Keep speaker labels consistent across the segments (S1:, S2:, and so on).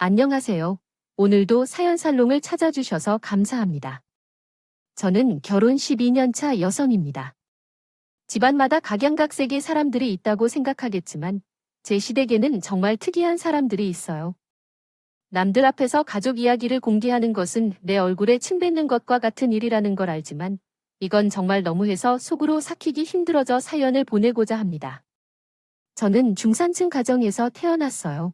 S1: 안녕하세요. 오늘도 사연살롱을 찾아주셔서 감사합니다. 저는 결혼 12년 차 여성입니다. 집안마다 각양각색의 사람들이 있다고 생각하겠지만 제 시댁에는 정말 특이한 사람들이 있어요. 남들 앞에서 가족 이야기를 공개하는 것은 내 얼굴에 침 뱉는 것과 같은 일이라는 걸 알지만 이건 정말 너무해서 속으로 삭히기 힘들어져 사연을 보내고자 합니다. 저는 중산층 가정에서 태어났어요.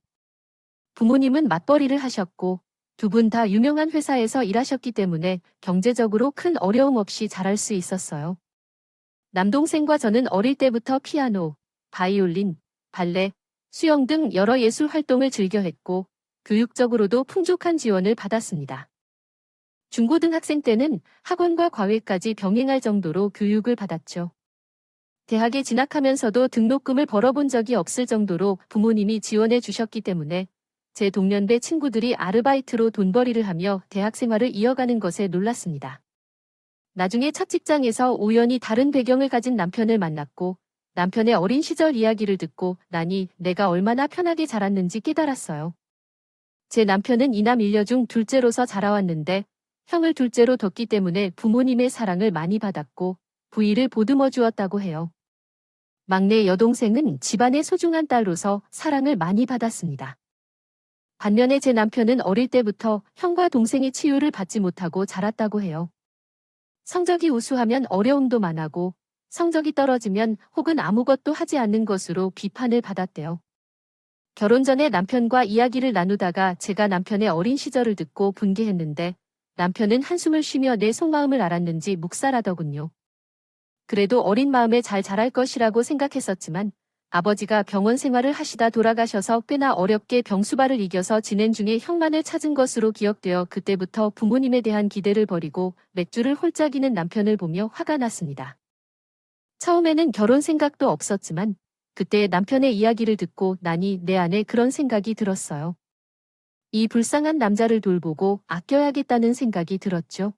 S1: 부모님은 맞벌이를 하셨고 두 분 다 유명한 회사에서 일하셨기 때문에 경제적으로 큰 어려움 없이 자랄 수 있었어요. 남동생과 저는 어릴 때부터 피아노, 바이올린, 발레, 수영 등 여러 예술 활동을 즐겨 했고 교육적으로도 풍족한 지원을 받았습니다. 중고등학생 때는 학원과 과외까지 병행할 정도로 교육을 받았죠. 대학에 진학하면서도 등록금을 벌어본 적이 없을 정도로 부모님이 지원해 주셨기 때문에 제 동년배 친구들이 아르바이트로 돈벌이를 하며 대학 생활을 이어가는 것에 놀랐습니다. 나중에 첫 직장에서 우연히 다른 배경을 가진 남편을 만났고 남편의 어린 시절 이야기를 듣고 나니 내가 얼마나 편하게 자랐는지 깨달았어요. 제 남편은 이남 일녀 중 둘째로서 자라왔는데 형을 둘째로 뒀기 때문에 부모님의 사랑을 많이 받았고 부위를 보듬어 주었다고 해요. 막내 여동생은 집안의 소중한 딸로서 사랑을 많이 받았습니다. 반면에 제 남편은 어릴 때부터 형과 동생의 치유를 받지 못하고 자랐다고 해요. 성적이 우수하면 어려움도 많았고 성적이 떨어지면 혹은 아무것도 하지 않는 것으로 비판을 받았대요. 결혼 전에 남편과 이야기를 나누다가 제가 남편의 어린 시절을 듣고 분개했는데 남편은 한숨을 쉬며 내 속마음을 알았는지 묵살하더군요. 그래도 어린 마음에 잘 자랄 것이라고 생각했었지만 아버지가 병원 생활을 하시다 돌아가셔서 꽤나 어렵게 병수발을 이겨서 진행 중에 형만을 찾은 것으로 기억되어 그때부터 부모님에 대한 기대를 버리고 맥주를 홀짝이는 남편을 보며 화가 났습니다. 처음에는 결혼 생각도 없었지만 그때 남편의 이야기를 듣고 나니 내 안에 그런 생각이 들었어요. 이 불쌍한 남자를 돌보고 아껴야겠다는 생각이 들었죠.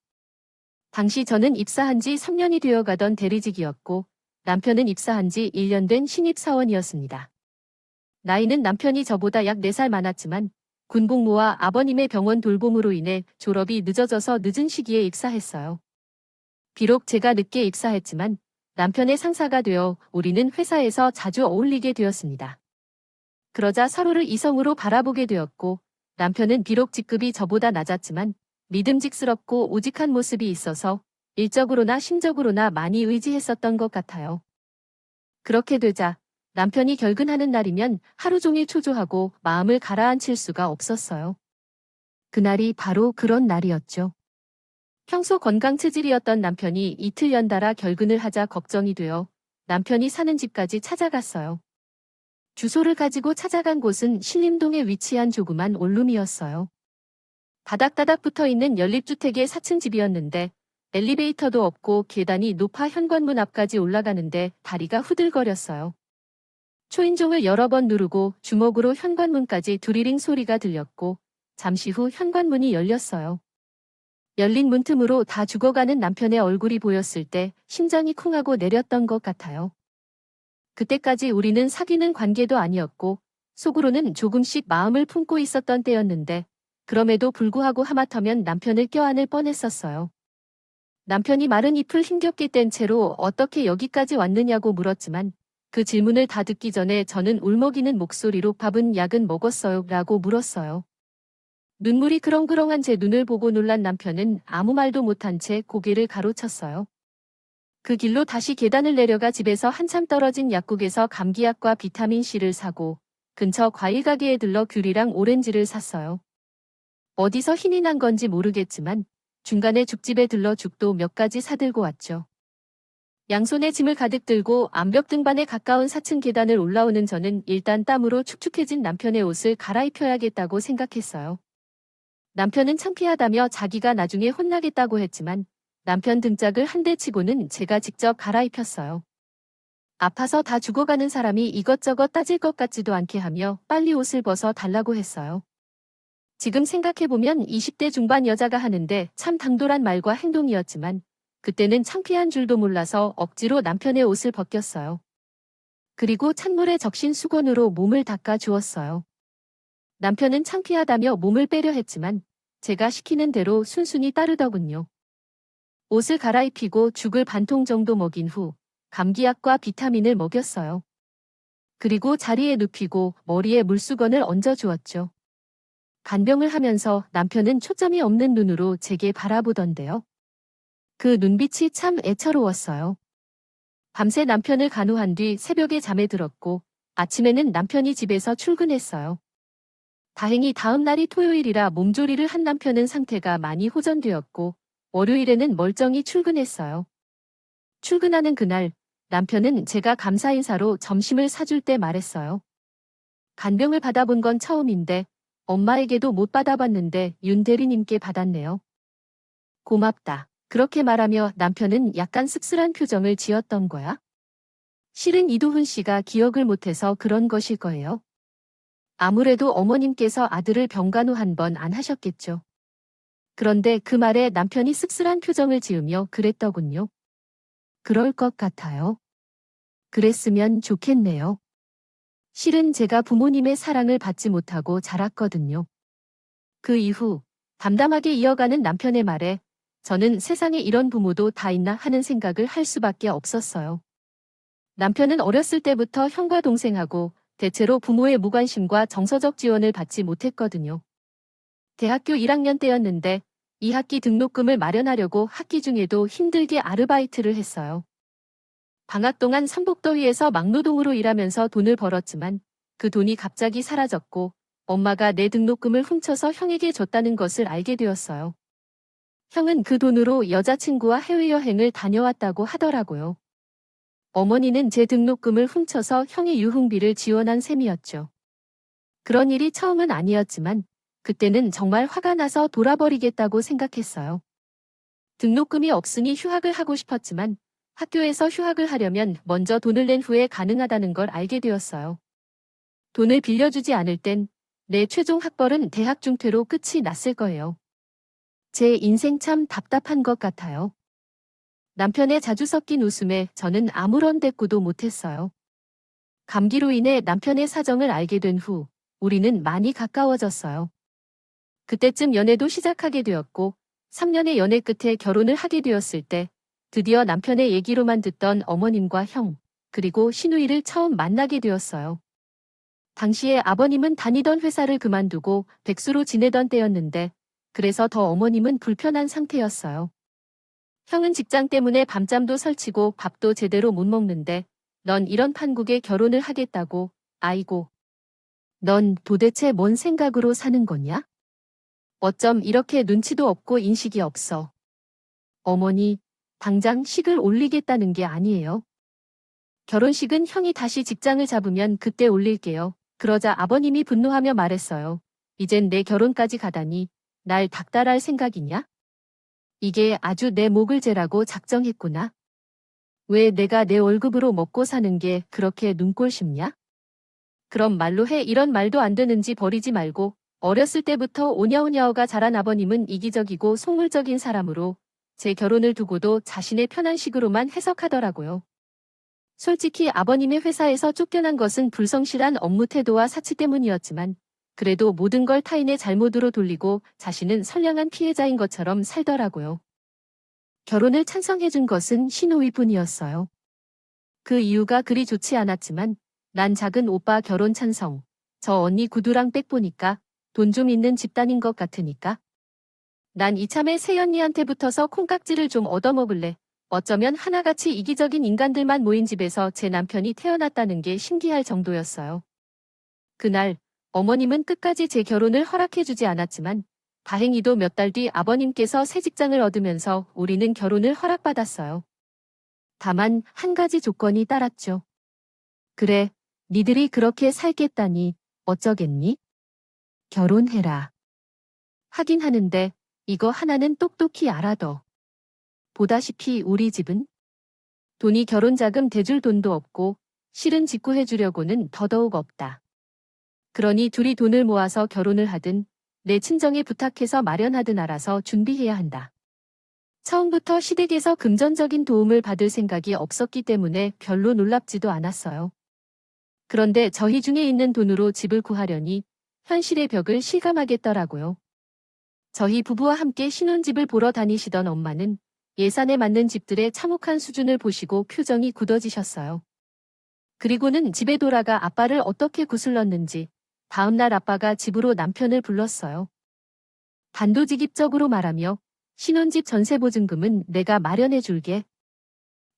S1: 당시 저는 입사한 지 3년이 되어 가던 대리직이었고 남편은 입사한 지 1년 된 신입사원이었습니다. 나이는 남편이 저보다 약 4살 많았지만 군복무와 아버님의 병원 돌봄으로 인해 졸업이 늦어져서 늦은 시기에 입사했어요. 비록 제가 늦게 입사했지만 남편의 상사가 되어 우리는 회사에서 자주 어울리게 되었습니다. 그러자 서로를 이성으로 바라보게 되었고 남편은 비록 직급이 저보다 낮았지만 믿음직스럽고 우직한 모습이 있어서 일적으로나 심적으로나 많이 의지했었던 것 같아요. 그렇게 되자 남편이 결근하는 날이면 하루 종일 초조하고 마음을 가라앉힐 수가 없었어요. 그날이 바로 그런 날이었죠. 평소 건강 체질이었던 남편이 이틀 연달아 결근을 하자 걱정이 되어 남편이 사는 집까지 찾아갔어요. 주소를 가지고 찾아간 곳은 신림동에 위치한 조그만 원룸이었어요. 다닥다닥 붙어있는 연립주택의 4층 집이었는데 엘리베이터도 없고 계단이 높아 현관문 앞까지 올라가는데 다리가 후들거렸어요. 초인종을 여러 번 누르고 주먹으로 현관문까지 두리링 소리가 들렸고 잠시 후 현관문이 열렸어요. 열린 문틈으로 다 죽어가는 남편의 얼굴이 보였을 때 심장이 쿵하고 내렸던 것 같아요. 그때까지 우리는 사귀는 관계도 아니었고 속으로는 조금씩 마음을 품고 있었던 때였는데 그럼에도 불구하고 하마터면 남편을 껴안을 뻔했었어요. 남편이 마른 잎을 힘겹게 뗀 채로 어떻게 여기까지 왔느냐고 물었지만 그 질문을 다 듣기 전에 저는 울먹이는 목소리로 밥은 약은 먹었어요? 라고 물었어요. 눈물이 그렁그렁한 제 눈을 보고 놀란 남편은 아무 말도 못한 채 고개를 가로쳤어요. 그 길로 다시 계단을 내려가 집에서 한참 떨어진 약국에서 감기약과 비타민C를 사고 근처 과일 가게에 들러 귤이랑 오렌지를 샀어요. 어디서 힘이 난 건지 모르겠지만 중간에 죽집에 들러 죽도 몇 가지 사들고 왔죠. 양손에 짐을 가득 들고 암벽 등반에 가까운 4층 계단을 올라오는 저는 일단 땀으로 축축해진 남편의 옷을 갈아입혀야겠다고 생각했어요. 남편은 창피하다며 자기가 나중에 혼나겠다고 했지만 남편 등짝을 한 대 치고는 제가 직접 갈아입혔어요. 아파서 다 죽어가는 사람이 이것저것 따질 것 같지도 않게 하며 빨리 옷을 벗어 달라고 했어요. 지금 생각해보면 20대 중반 여자가 하는데 참 당돌한 말과 행동이었지만 그때는 창피한 줄도 몰라서 억지로 남편의 옷을 벗겼어요. 그리고 찬물에 적신 수건으로 몸을 닦아 주었어요. 남편은 창피하다며 몸을 빼려 했지만 제가 시키는 대로 순순히 따르더군요. 옷을 갈아입히고 죽을 반통 정도 먹인 후 감기약과 비타민을 먹였어요. 그리고 자리에 눕히고 머리에 물수건을 얹어 주었죠. 간병을 하면서 남편은 초점이 없는 눈으로 제게 바라보던데요. 그 눈빛이 참 애처로웠어요. 밤새 남편을 간호한 뒤 새벽에 잠에 들었고 아침에는 남편이 집에서 출근했어요. 다행히 다음 날이 토요일이라 몸조리를 한 남편은 상태가 많이 호전되었고 월요일에는 멀쩡히 출근했어요. 출근하는 그날 남편은 제가 감사 인사로 점심을 사줄 때 말했어요. 간병을 받아본 건 처음인데 엄마에게도 못 받아봤는데 윤 대리님께 받았네요. 고맙다. 그렇게 말하며 남편은 약간 씁쓸한 표정을 지었던 거야. 실은 이도훈 씨가 기억을 못해서 그런 것일 거예요. 아무래도 어머님께서 아들을 병간호 한 번 안 하셨겠죠. 그런데 그 말에 남편이 씁쓸한 표정을 지으며 그랬더군요. 그럴 것 같아요. 그랬으면 좋겠네요. 실은 제가 부모님의 사랑을 받지 못하고 자랐거든요. 그 이후 담담하게 이어가는 남편의 말에 저는 세상에 이런 부모도 다 있나 하는 생각을 할 수밖에 없었어요. 남편은 어렸을 때부터 형과 동생하고 대체로 부모의 무관심과 정서적 지원을 받지 못했거든요. 대학교 1학년 때였는데 2학기 등록금을 마련하려고 학기 중에도 힘들게 아르바이트를 했어요. 방학 동안 삼복더위에서 막노동으로 일하면서 돈을 벌었지만 그 돈이 갑자기 사라졌고 엄마가 내 등록금을 훔쳐서 형에게 줬다는 것을 알게 되었어요. 형은 그 돈으로 여자친구와 해외여행을 다녀왔다고 하더라고요. 어머니는 제 등록금을 훔쳐서 형의 유흥비를 지원한 셈이었죠. 그런 일이 처음은 아니었지만 그때는 정말 화가 나서 돌아버리겠다고 생각했어요. 등록금이 없으니 휴학을 하고 싶었지만 학교에서 휴학을 하려면 먼저 돈을 낸 후에 가능하다는 걸 알게 되었어요. 돈을 빌려주지 않을 땐 내 최종 학벌은 대학 중퇴로 끝이 났을 거예요. 제 인생 참 답답한 것 같아요. 남편의 자주 섞인 웃음에 저는 아무런 대꾸도 못했어요. 감기로 인해 남편의 사정을 알게 된 후 우리는 많이 가까워졌어요. 그때쯤 연애도 시작하게 되었고 3년의 연애 끝에 결혼을 하게 되었을 때 드디어 남편의 얘기로만 듣던 어머님과 형, 그리고 시누이를 처음 만나게 되었어요. 당시에 아버님은 다니던 회사를 그만두고 백수로 지내던 때였는데 그래서 더 어머님은 불편한 상태였어요. 형은 직장 때문에 밤잠도 설치고 밥도 제대로 못 먹는데 넌 이런 판국에 결혼을 하겠다고, 아이고. 넌 도대체 뭔 생각으로 사는 거냐? 어쩜 이렇게 눈치도 없고 인식이 없어. 어머니, 당장 식을 올리겠다는 게 아니에요. 결혼식은 형이 다시 직장을 잡으면 그때 올릴게요. 그러자 아버님이 분노하며 말했어요. 이젠 내 결혼까지 가다니 날 닥달할 생각이냐? 이게 아주 내 목을 재라고 작정했구나. 왜 내가 내 월급으로 먹고 사는 게 그렇게 눈꼴 싶냐? 그럼 말로 해. 이런 말도 안 되는지 버리지 말고. 어렸을 때부터 오냐오냐오가 자란 아버님은 이기적이고 속물적인 사람으로 제 결혼을 두고도 자신의 편한 식으로만 해석하더라고요. 솔직히 아버님의 회사에서 쫓겨난 것은 불성실한 업무 태도와 사치 때문이었지만 그래도 모든 걸 타인의 잘못으로 돌리고 자신은 선량한 피해자인 것처럼 살더라고요. 결혼을 찬성해준 것은 시누이뿐이었어요. 그 이유가 그리 좋지 않았지만 난 작은 오빠 결혼 찬성, 저 언니 구두랑 백 보니까 돈 좀 있는 집단인 것 같으니까. 난 이참에 새언니한테 붙어서 콩깍지를 좀 얻어먹을래. 어쩌면 하나같이 이기적인 인간들만 모인 집에서 제 남편이 태어났다는 게 신기할 정도였어요. 그날 어머님은 끝까지 제 결혼을 허락해주지 않았지만 다행히도 몇 달 뒤 아버님께서 새 직장을 얻으면서 우리는 결혼을 허락받았어요. 다만 한 가지 조건이 따랐죠. 그래, 니들이 그렇게 살겠다니 어쩌겠니? 결혼해라. 하긴 하는데 이거 하나는 똑똑히 알아둬. 보다시피 우리 집은 돈이 결혼자금 대줄 돈도 없고 실은 직구해주려고는 더더욱 없다. 그러니 둘이 돈을 모아서 결혼을 하든 내 친정에 부탁해서 마련하든 알아서 준비해야 한다. 처음부터 시댁에서 금전적인 도움을 받을 생각이 없었기 때문에 별로 놀랍지도 않았어요. 그런데 저희 중에 있는 돈으로 집을 구하려니 현실의 벽을 실감하겠더라고요. 저희 부부와 함께 신혼집을 보러 다니시던 엄마는 예산에 맞는 집들의 참혹한 수준을 보시고 표정이 굳어지셨어요. 그리고는 집에 돌아가 아빠를 어떻게 구슬렀는지 다음날 아빠가 집으로 남편을 불렀어요. 단도직입적으로 말하며 신혼집 전세보증금은 내가 마련해 줄게.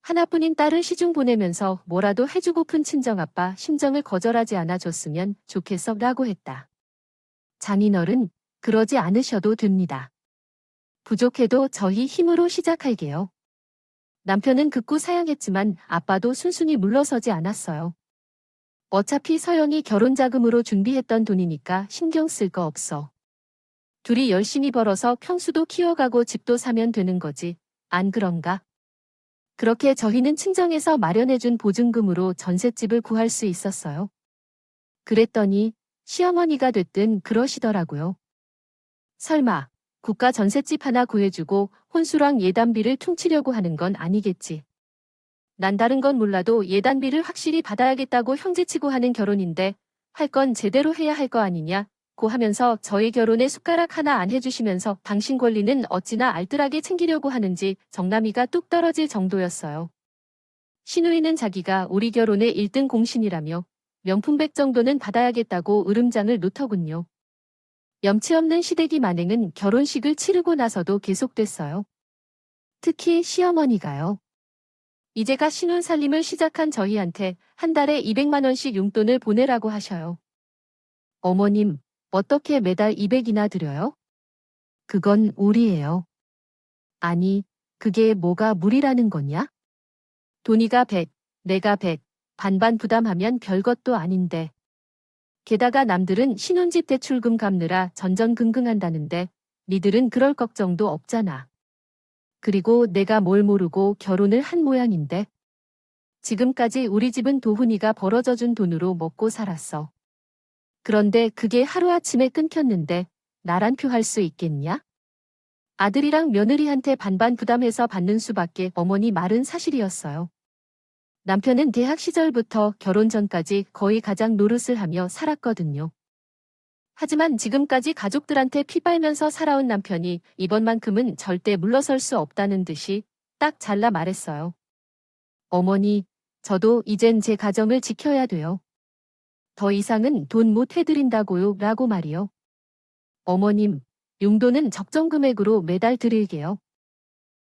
S1: 하나뿐인 딸을 시중 보내면서 뭐라도 해주고픈 친정아빠 심정을 거절하지 않아 줬으면 좋겠어 라고 했다. 장인어른, 그러지 않으셔도 됩니다. 부족해도 저희 힘으로 시작할게요. 남편은 극구 사양했지만 아빠도 순순히 물러서지 않았어요. 어차피 서영이 결혼 자금으로 준비했던 돈이니까 신경 쓸 거 없어. 둘이 열심히 벌어서 평수도 키워가고 집도 사면 되는 거지. 안 그런가? 그렇게 저희는 친정에서 마련해준 보증금으로 전셋집을 구할 수 있었어요. 그랬더니 시어머니가 됐든 그러시더라고요. 설마 국가 전셋집 하나 구해주고 혼수랑 예단비를 퉁치려고 하는 건 아니겠지. 난 다른 건 몰라도 예단비를 확실히 받아야겠다고 형제치고 하는 결혼인데 할 건 제대로 해야 할 거 아니냐 고 하면서 저의 결혼에 숟가락 하나 안 해주시면서 당신 권리는 어찌나 알뜰하게 챙기려고 하는지 정남이가 뚝 떨어질 정도였어요. 시누이는 자기가 우리 결혼의 1등 공신이라며 명품백 정도는 받아야겠다고 으름장을 놓더군요. 염치 없는 시댁이 만행은 결혼식을 치르고 나서도 계속됐어요. 특히 시어머니가요. 이제가 신혼살림을 시작한 저희한테 한 달에 200만 원씩 용돈을 보내라고 하셔요. 어머님, 어떻게 매달 200이나 드려요? 그건 무리예요. 아니, 그게 뭐가 무리라는 거냐? 돈이가 100, 내가 100, 반반 부담하면 별것도 아닌데. 게다가 남들은 신혼집 대출금 갚느라 전전긍긍한다는데 니들은 그럴 걱정도 없잖아. 그리고 내가 뭘 모르고 결혼을 한 모양인데. 지금까지 우리 집은 도훈이가 벌어져준 돈으로 먹고 살았어. 그런데 그게 하루아침에 끊겼는데 나란표 할 수 있겠냐? 아들이랑 며느리한테 반반 부담해서 받는 수밖에 어머니 말은 사실이었어요. 남편은 대학 시절부터 결혼 전까지 거의 가장 노릇을 하며 살았거든요. 하지만 지금까지 가족들한테 피 빨면서 살아온 남편이 이번만큼은 절대 물러설 수 없다는 듯이 딱 잘라 말했어요. 어머니, 저도 이젠 제 가정을 지켜야 돼요. 더 이상은 돈 못 해드린다고요 라고 말이요. 어머님, 용돈은 적정 금액으로 매달 드릴게요.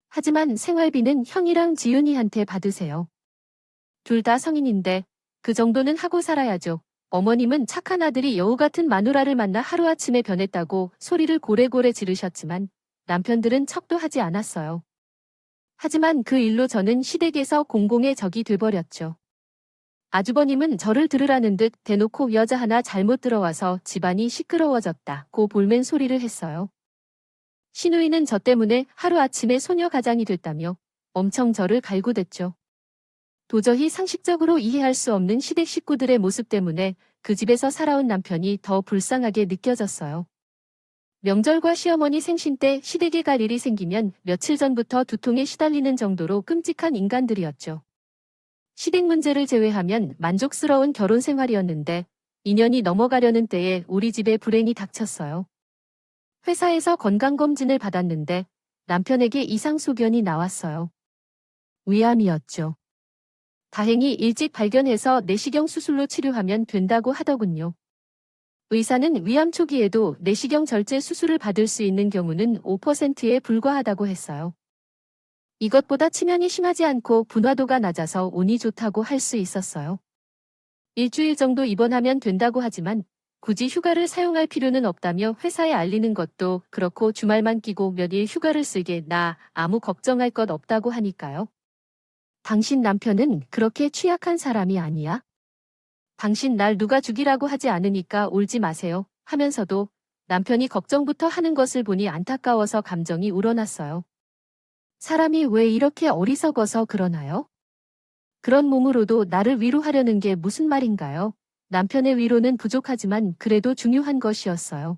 S1: 하지만 생활비는 형이랑 지윤이한테 받으세요. 둘 다 성인인데 그 정도는 하고 살아야죠. 어머님은 착한 아들이 여우 같은 마누라를 만나 하루아침에 변했다고 소리를 고래고래 지르셨지만 남편들은 척도 하지 않았어요. 하지만 그 일로 저는 시댁에서 공공의 적이 돼버렸죠. 아주버님은 저를 들으라는 듯 대놓고 여자 하나 잘못 들어와서 집안이 시끄러워졌다고 볼멘 소리를 했어요. 시누이는 저 때문에 하루아침에 소녀가장이 됐다며 엄청 저를 갈구댔죠. 도저히 상식적으로 이해할 수 없는 시댁 식구들의 모습 때문에 그 집에서 살아온 남편이 더 불쌍하게 느껴졌어요. 명절과 시어머니 생신 때 시댁에 갈 일이 생기면 며칠 전부터 두통에 시달리는 정도로 끔찍한 인간들이었죠. 시댁 문제를 제외하면 만족스러운 결혼 생활이었는데 2년이 넘어가려는 때에 우리 집에 불행이 닥쳤어요. 회사에서 건강검진을 받았는데 남편에게 이상소견이 나왔어요. 위암이었죠. 다행히 일찍 발견해서 내시경 수술로 치료하면 된다고 하더군요. 의사는 위암 초기에도 내시경 절제 수술을 받을 수 있는 경우는 5%에 불과하다고 했어요. 이것보다 치명이 심하지 않고 분화도가 낮아서 운이 좋다고 할 수 있었어요. 일주일 정도 입원하면 된다고 하지만 굳이 휴가를 사용할 필요는 없다며 회사에 알리는 것도 그렇고 주말만 끼고 몇 일 휴가를 쓰게 나 아무 걱정할 것 없다고 하니까요. 당신 남편은 그렇게 취약한 사람이 아니야? 당신 날 누가 죽이라고 하지 않으니까 울지 마세요 하면서도 남편이 걱정부터 하는 것을 보니 안타까워서 감정이 우러났어요. 사람이 왜 이렇게 어리석어서 그러나요? 그런 몸으로도 나를 위로하려는 게 무슨 말인가요? 남편의 위로는 부족하지만 그래도 중요한 것이었어요.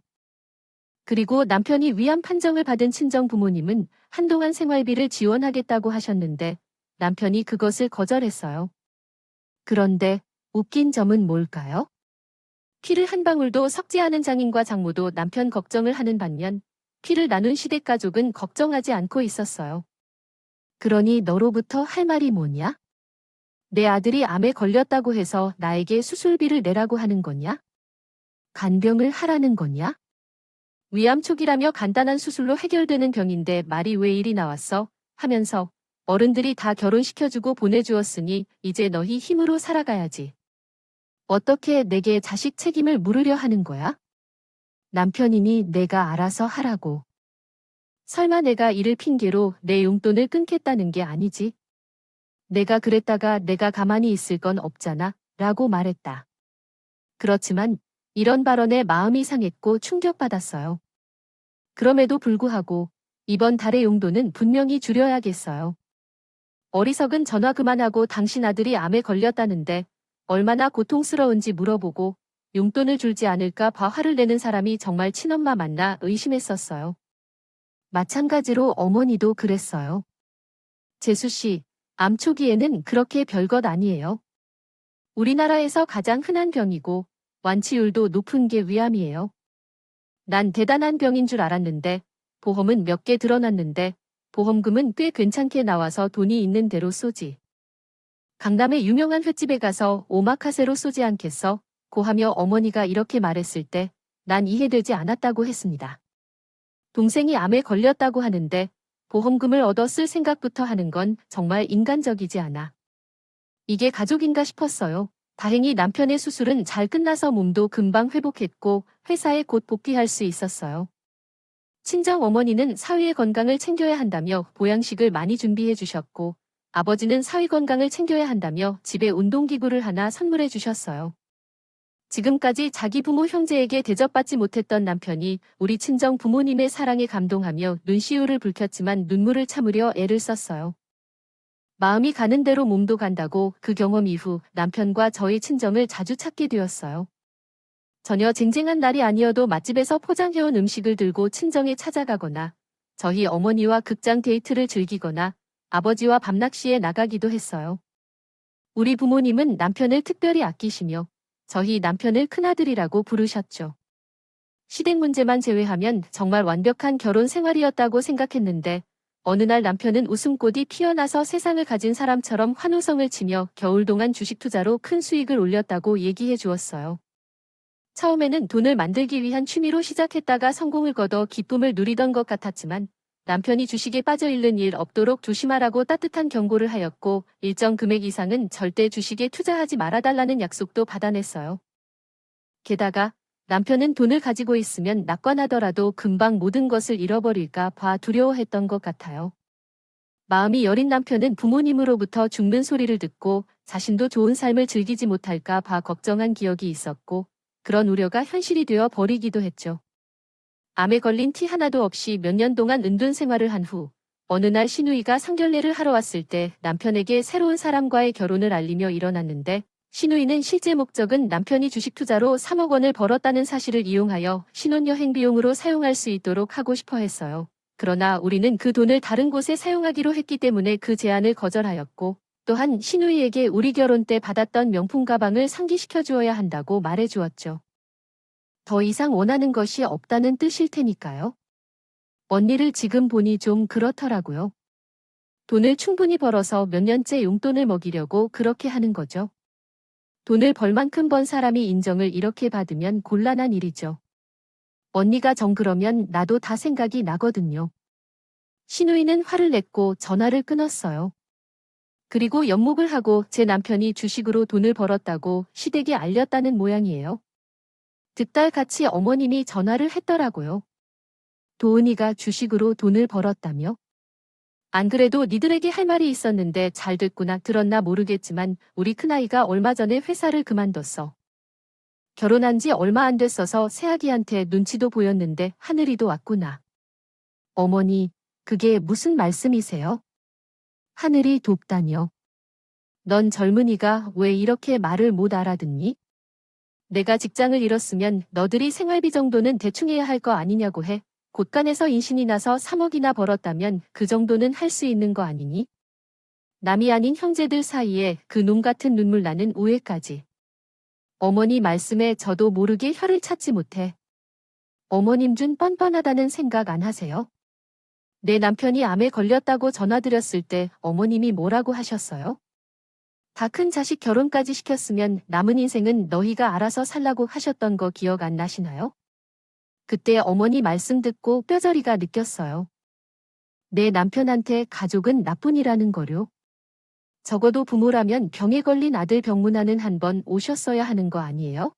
S1: 그리고 남편이 위암 판정을 받은 친정 부모님은 한동안 생활비를 지원하겠다고 하셨는데 남편이 그것을 거절했어요. 그런데 웃긴 점은 뭘까요? 피를 한 방울도 섞지 않은 장인과 장모도 남편 걱정을 하는 반면 피를 나눈 시댁 가족은 걱정하지 않고 있었어요. 그러니 너로부터 할 말이 뭐냐? 내 아들이 암에 걸렸다고 해서 나에게 수술비를 내라고 하는 거냐? 간병을 하라는 거냐? 위암 초기라며 간단한 수술로 해결되는 병인데 말이 왜 이리 나왔어? 하면서 어른들이 다 결혼시켜주고 보내주었으니 이제 너희 힘으로 살아가야지. 어떻게 내게 자식 책임을 물으려 하는 거야? 남편이니 내가 알아서 하라고. 설마 내가 이를 핑계로 내 용돈을 끊겠다는 게 아니지? 내가 그랬다가 내가 가만히 있을 건 없잖아, 라고 말했다. 그렇지만 이런 발언에 마음이 상했고 충격받았어요. 그럼에도 불구하고 이번 달의 용돈은 분명히 줄여야겠어요. 어리석은 전화 그만하고 당신 아들이 암에 걸렸다는데 얼마나 고통스러운지 물어보고 용돈을 줄지 않을까 봐 화를 내는 사람이 정말 친엄마 맞나 의심했었어요. 마찬가지로 어머니도 그랬어요. 재수 씨, 암 초기에는 그렇게 별것 아니에요. 우리나라에서 가장 흔한 병이고 완치율도 높은 게 위암이에요. 난 대단한 병인 줄 알았는데 보험은 몇 개 들어놨는데 보험금은 꽤 괜찮게 나와서 돈이 있는 대로 쏘지. 강남의 유명한 횟집에 가서 오마카세로 쏘지 않겠어? 고하며 어머니가 이렇게 말했을 때 난 이해되지 않았다고 했습니다. 동생이 암에 걸렸다고 하는데 보험금을 얻어 쓸 생각부터 하는 건 정말 인간적이지 않아. 이게 가족인가 싶었어요. 다행히 남편의 수술은 잘 끝나서 몸도 금방 회복했고 회사에 곧 복귀할 수 있었어요. 친정 어머니는 사위의 건강을 챙겨야 한다며 보양식을 많이 준비해 주셨고 아버지는 사위 건강을 챙겨야 한다며 집에 운동기구를 하나 선물해 주셨어요. 지금까지 자기 부모 형제에게 대접받지 못했던 남편이 우리 친정 부모님의 사랑에 감동하며 눈시울을 붉혔지만 눈물을 참으려 애를 썼어요. 마음이 가는 대로 몸도 간다고 그 경험 이후 남편과 저희 친정을 자주 찾게 되었어요. 전혀 쟁쟁한 날이 아니어도 맛집에서 포장해온 음식을 들고 친정에 찾아가거나 저희 어머니와 극장 데이트를 즐기거나 아버지와 밤낚시에 나가기도 했어요. 우리 부모님은 남편을 특별히 아끼시며 저희 남편을 큰아들이라고 부르셨죠. 시댁 문제만 제외하면 정말 완벽한 결혼 생활이었다고 생각했는데 어느 날 남편은 웃음꽃이 피어나서 세상을 가진 사람처럼 환호성을 치며 겨울 동안 주식 투자로 큰 수익을 올렸다고 얘기해 주었어요. 처음에는 돈을 만들기 위한 취미로 시작했다가 성공을 거둬 기쁨을 누리던 것 같았지만 남편이 주식에 빠져 잃는 일 없도록 조심하라고 따뜻한 경고를 하였고 일정 금액 이상은 절대 주식에 투자하지 말아달라는 약속도 받아냈어요. 게다가 남편은 돈을 가지고 있으면 낙관하더라도 금방 모든 것을 잃어버릴까 봐 두려워했던 것 같아요. 마음이 여린 남편은 부모님으로부터 죽는 소리를 듣고 자신도 좋은 삶을 즐기지 못할까 봐 걱정한 기억이 있었고 그런 우려가 현실이 되어 버리기도 했죠. 암에 걸린 티 하나도 없이 몇 년 동안 은둔 생활을 한 후 어느 날 시누이가 상견례를 하러 왔을 때 남편에게 새로운 사람과의 결혼을 알리며 일어났는데 시누이는 실제 목적은 남편이 주식 투자로 3억 원을 벌었다는 사실을 이용하여 신혼여행 비용으로 사용할 수 있도록 하고 싶어 했어요. 그러나 우리는 그 돈을 다른 곳에 사용하기로 했기 때문에 그 제안을 거절하였고 또한 시누이에게 우리 결혼 때 받았던 명품 가방을 상기시켜 주어야 한다고 말해 주었죠. 더 이상 원하는 것이 없다는 뜻일 테니까요. 언니를 지금 보니 좀 그렇더라고요. 돈을 충분히 벌어서 몇 년째 용돈을 먹이려고 그렇게 하는 거죠. 돈을 벌 만큼 번 사람이 인정을 이렇게 받으면 곤란한 일이죠. 언니가 정 그러면 나도 다 생각이 나거든요. 시누이는 화를 냈고 전화를 끊었어요. 그리고 연목을 하고 제 남편이 주식으로 돈을 벌었다고 시댁에 알렸다는 모양이에요. 득달 같이 어머님이 전화를 했더라고요. 도은이가 주식으로 돈을 벌었다며? 안 그래도 니들에게 할 말이 있었는데 잘 듣구나 들었나 모르겠지만 우리 큰아이가 얼마 전에 회사를 그만뒀어. 결혼한 지 얼마 안 됐어서 새아기한테 눈치도 보였는데 하늘이도 왔구나. 어머니, 그게 무슨 말씀이세요? 하늘이 돕다뇨. 넌 젊은이가 왜 이렇게 말을 못 알아듣니? 내가 직장을 잃었으면 너들이 생활비 정도는 대충 해야 할 거 아니냐고 해. 곳간에서 인신이 나서 3억이나 벌었다면 그 정도는 할 수 있는 거 아니니? 남이 아닌 형제들 사이에 그 놈 같은 눈물 나는 오해까지. 어머니 말씀에 저도 모르게 혀를 찾지 못해. 어머님 준 뻔뻔하다는 생각 안 하세요? 내 남편이 암에 걸렸다고 전화드렸을 때 어머님이 뭐라고 하셨어요? 다 큰 자식 결혼까지 시켰으면 남은 인생은 너희가 알아서 살라고 하셨던 거 기억 안 나시나요? 그때 어머니 말씀 듣고 뼈저리가 느꼈어요. 내 남편한테 가족은 나뿐이라는 거요. 적어도 부모라면 병에 걸린 아들 병문안은 한 번 오셨어야 하는 거 아니에요?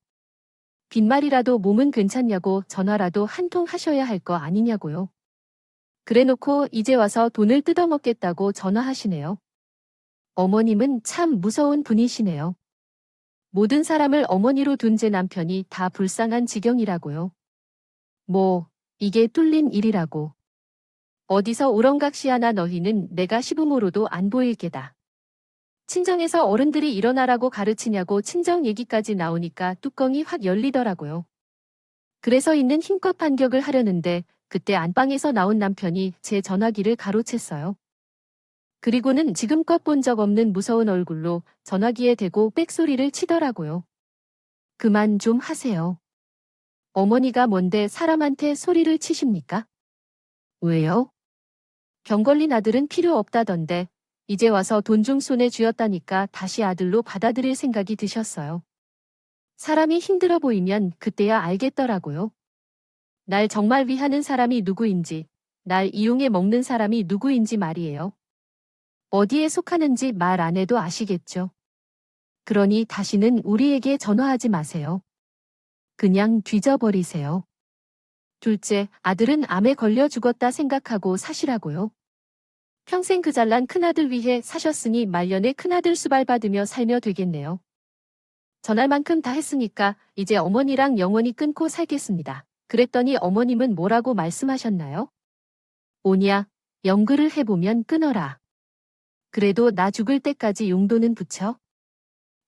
S1: 빈말이라도 몸은 괜찮냐고 전화라도 한 통 하셔야 할 거 아니냐고요. 그래놓고 이제 와서 돈을 뜯어먹겠다고 전화하시네요. 어머님은 참 무서운 분이시네요. 모든 사람을 어머니로 둔 제 남편이 다 불쌍한 지경이라고요. 뭐, 이게 뚫린 일이라고. 어디서 우렁각시하나 너희는 내가 시부모로도 안 보일 게다. 친정에서 어른들이 일어나라고 가르치냐고 친정 얘기까지 나오니까 뚜껑이 확 열리더라고요. 그래서 있는 힘껏 반격을 하려는데 그때 안방에서 나온 남편이 제 전화기를 가로챘어요. 그리고는 지금껏 본 적 없는 무서운 얼굴로 전화기에 대고 빽소리를 치더라고요. 그만 좀 하세요. 어머니가 뭔데 사람한테 소리를 치십니까? 왜요? 병 걸린 아들은 필요 없다던데 이제 와서 돈 좀 손에 쥐었다니까 다시 아들로 받아들일 생각이 드셨어요. 사람이 힘들어 보이면 그때야 알겠더라고요. 날 정말 위하는 사람이 누구인지, 날 이용해 먹는 사람이 누구인지 말이에요. 어디에 속하는지 말 안 해도 아시겠죠. 그러니 다시는 우리에게 전화하지 마세요. 그냥 뒤져버리세요. 둘째, 아들은 암에 걸려 죽었다 생각하고 사시라고요. 평생 그 잘난 큰아들 위해 사셨으니 말년에 큰아들 수발 받으며 살며 되겠네요. 전할 만큼 다 했으니까 이제 어머니랑 영원히 끊고 살겠습니다. 그랬더니 어머님은 뭐라고 말씀하셨나요? 오냐, 연글을 해보면 끊어라. 그래도 나 죽을 때까지 용돈은 붙여?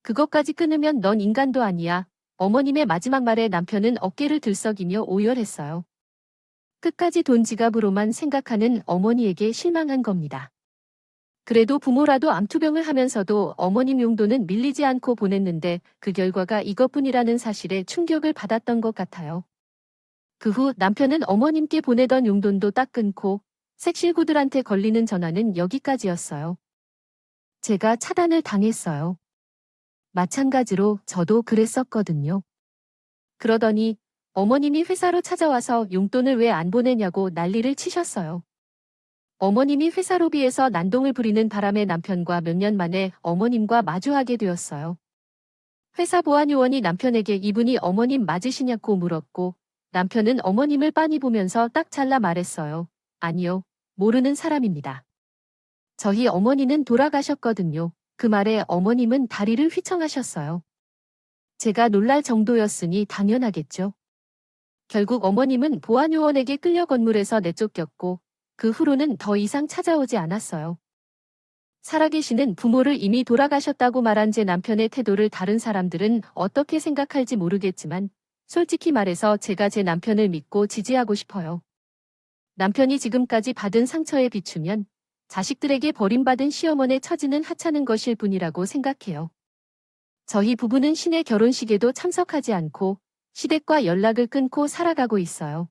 S1: 그것까지 끊으면 넌 인간도 아니야. 어머님의 마지막 말에 남편은 어깨를 들썩이며 오열했어요. 끝까지 돈 지갑으로만 생각하는 어머니에게 실망한 겁니다. 그래도 부모라도 암투병을 하면서도 어머님 용돈은 밀리지 않고 보냈는데 그 결과가 이것뿐이라는 사실에 충격을 받았던 것 같아요. 그 후 남편은 어머님께 보내던 용돈도 딱 끊고 색실구들한테 걸리는 전화는 여기까지였어요. 제가 차단을 당했어요. 마찬가지로 저도 그랬었거든요. 그러더니 어머님이 회사로 찾아와서 용돈을 왜 안 보내냐고 난리를 치셨어요. 어머님이 회사 로비에서 난동을 부리는 바람에 남편과 몇 년 만에 어머님과 마주하게 되었어요. 회사 보안요원이 남편에게 이분이 어머님 맞으시냐고 물었고 남편은 어머님을 빤히 보면서 딱 잘라 말했어요. 아니요, 모르는 사람입니다. 저희 어머니는 돌아가셨거든요. 그 말에 어머님은 다리를 휘청하셨어요. 제가 놀랄 정도였으니 당연하겠죠. 결국 어머님은 보안요원에게 끌려 건물에서 내쫓겼고 그 후로는 더 이상 찾아오지 않았어요. 살아계시는 부모를 이미 돌아가셨다고 말한 제 남편의 태도를 다른 사람들은 어떻게 생각할지 모르겠지만 솔직히 말해서 제가 제 남편을 믿고 지지하고 싶어요. 남편이 지금까지 받은 상처에 비추면 자식들에게 버림받은 시어머니의 처지는 하찮은 것일 뿐이라고 생각해요. 저희 부부는 신의 결혼식에도 참석하지 않고 시댁과 연락을 끊고 살아가고 있어요.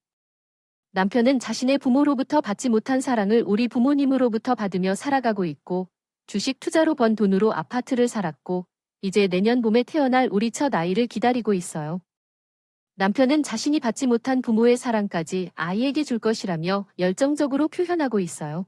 S1: 남편은 자신의 부모로부터 받지 못한 사랑을 우리 부모님으로부터 받으며 살아가고 있고 주식 투자로 번 돈으로 아파트를 살았고 이제 내년 봄에 태어날 우리 첫 아이를 기다리고 있어요. 남편은 자신이 받지 못한 부모의 사랑까지 아이에게 줄 것이라며 열정적으로 표현하고 있어요.